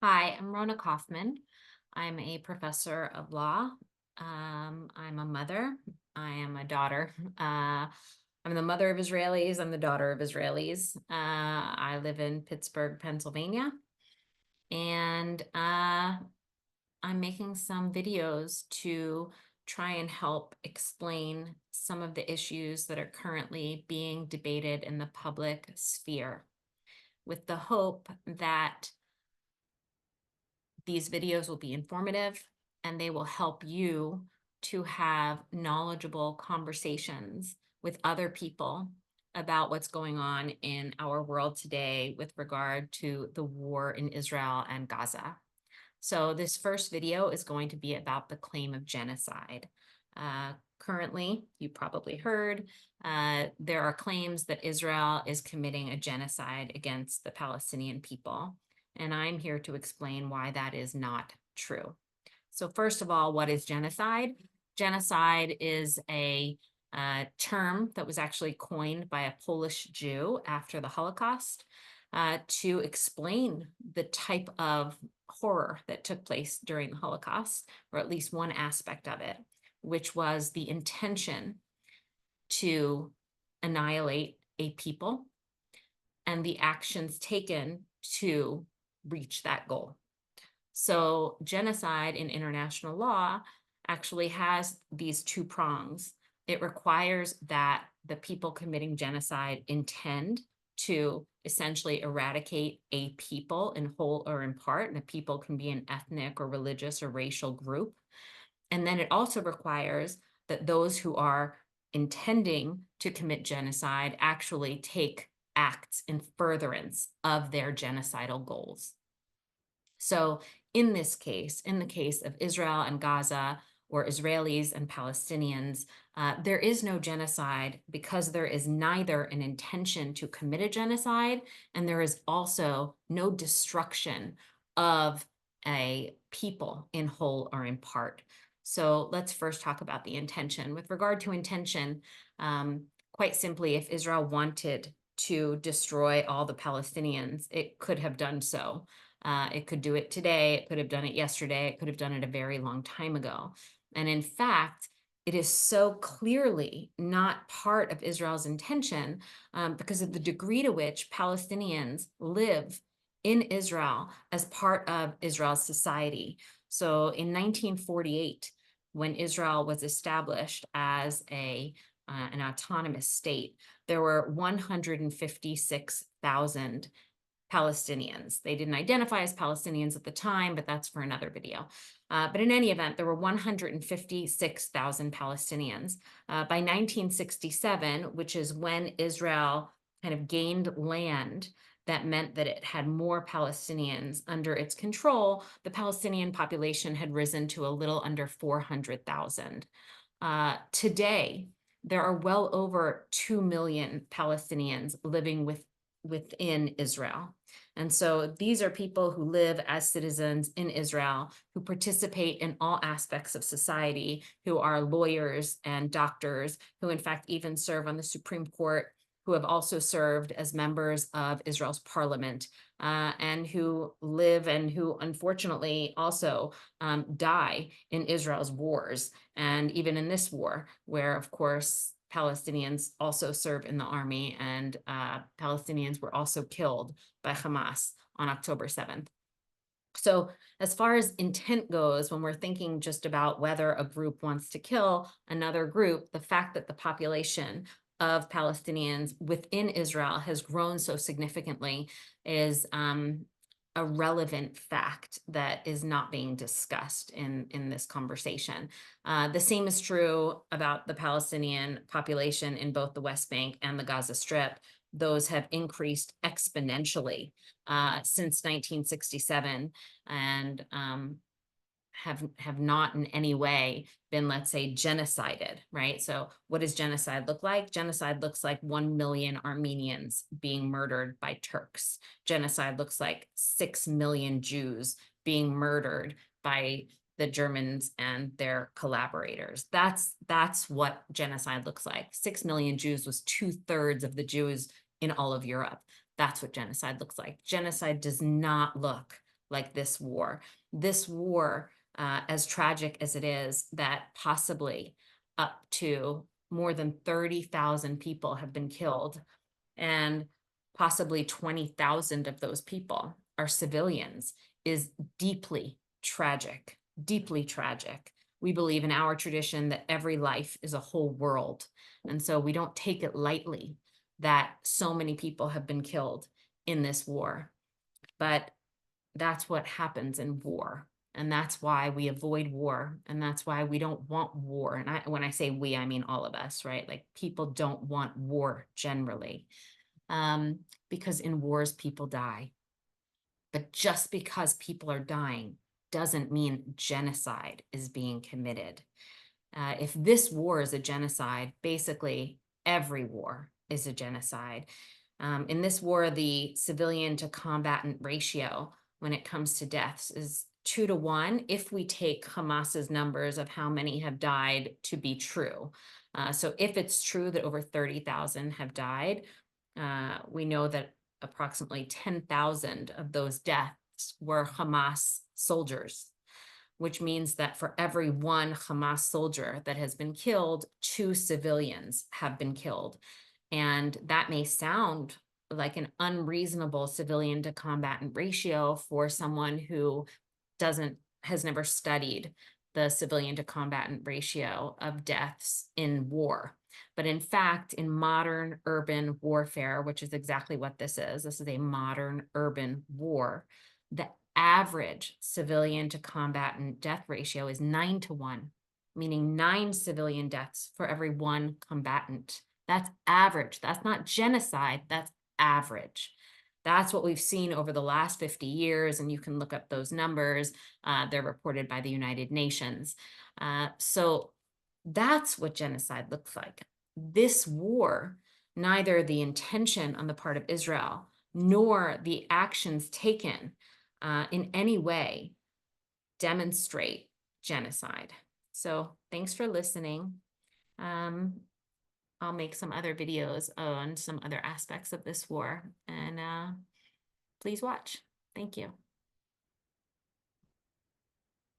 Hi, I'm Rona Kaufman. I'm a professor of law. I'm a mother. I am a daughter. I'm the mother of Israelis. I'm the daughter of Israelis. I live in Pittsburgh, Pennsylvania, and I'm making some videos to try and help explain some of the issues that are currently being debated in the public sphere, with the hope that these videos will be informative and they will help you to have knowledgeable conversations with other people about what's going on in our world today with regard to the war in Israel and Gaza. So this first video is going to be about the claim of genocide. Currently, you probably heard, there are claims that Israel is committing a genocide against the Palestinian people. And I'm here to explain why that is not true. So first of all, what is genocide? Genocide is a term that was actually coined by a Polish Jew after the Holocaust to explain the type of horror that took place during the Holocaust, or at least one aspect of it, which was the intention to annihilate a people and the actions taken to reach that goal. So genocide in international law actually has these two prongs. It requires that the people committing genocide intend to essentially eradicate a people in whole or in part, and a people can be an ethnic or religious or racial group. And then it also requires that those who are intending to commit genocide actually take acts in furtherance of their genocidal goals. So in this case, in the case of Israel and Gaza, or Israelis and Palestinians, there is no genocide because there is neither an intention to commit a genocide, and there is also no destruction of a people in whole or in part. So let's first talk about the intention. With regard to intention, quite simply, if Israel wanted to destroy all the Palestinians, it could have done so. It could do it today, it could have done it yesterday, it could have done it a very long time ago. And in fact, it is so clearly not part of Israel's intention because of the degree to which Palestinians live in Israel as part of Israel's society. So in 1948, when Israel was established as an autonomous state, there were 156,000 Palestinians. They didn't identify as Palestinians at the time, but that's for another video. But in any event, there were 156,000 Palestinians. By 1967, which is when Israel kind of gained land that meant that it had more Palestinians under its control, the Palestinian population had risen to a little under 400,000. Today, there are well over 2 million Palestinians living within Israel. And so these are people who live as citizens in Israel, who participate in all aspects of society, who are lawyers and doctors, who in fact even serve on the Supreme Court, who have also served as members of Israel's parliament, and who live and who unfortunately also die in Israel's wars. And even in this war, where of course Palestinians also serve in the army, and Palestinians were also killed by Hamas on October 7th. So as far as intent goes, when we're thinking just about whether a group wants to kill another group, the fact that the population of Palestinians within Israel has grown so significantly is a relevant fact that is not being discussed in this conversation. The same is true about the Palestinian population in both the West Bank and the Gaza Strip. Those have increased exponentially since 1967, and have not in any way been, let's say, genocided, right? So what does genocide look like? Genocide looks like 1 million Armenians being murdered by Turks. Genocide looks like 6 million Jews being murdered by the Germans and their collaborators. That's what genocide looks like. 6 million Jews was 2/3 of the Jews in all of Europe. That's what genocide looks like. Genocide does not look like this war. This war, as tragic as it is, that possibly up to more than 30,000 people have been killed, and possibly 20,000 of those people are civilians, is deeply tragic, deeply tragic. We believe in our tradition that every life is a whole world. And so we don't take it lightly that so many people have been killed in this war. But that's what happens in war. And that's why we avoid war. And that's why we don't want war. And when I say we, I mean all of us, right? Like, people don't want war generally, because in wars, people die. But just because people are dying doesn't mean genocide is being committed. If this war is a genocide, basically every war is a genocide. In this war, the civilian to combatant ratio when it comes to deaths is 2 to 1 if we take Hamas's numbers of how many have died to be true. So if it's true that over 30,000 have died, we know that approximately 10,000 of those deaths were Hamas soldiers, which means that for every one Hamas soldier that has been killed, 2 civilians have been killed. And that may sound like an unreasonable civilian to combatant ratio for someone who has never studied the civilian to combatant ratio of deaths in war. But in fact, in modern urban warfare, which is exactly what this is a modern urban war, the average civilian to combatant death ratio is 9 to 1, meaning 9 civilian deaths for every 1 combatant. That's average. That's not genocide. That's average. That's what we've seen over the last 50 years, and you can look up those numbers. They're reported by the United Nations. So that's what genocide looks like. This war, neither the intention on the part of Israel nor the actions taken in any way demonstrate genocide. So thanks for listening. I'll make some other videos on some other aspects of this war, and please watch. Thank you.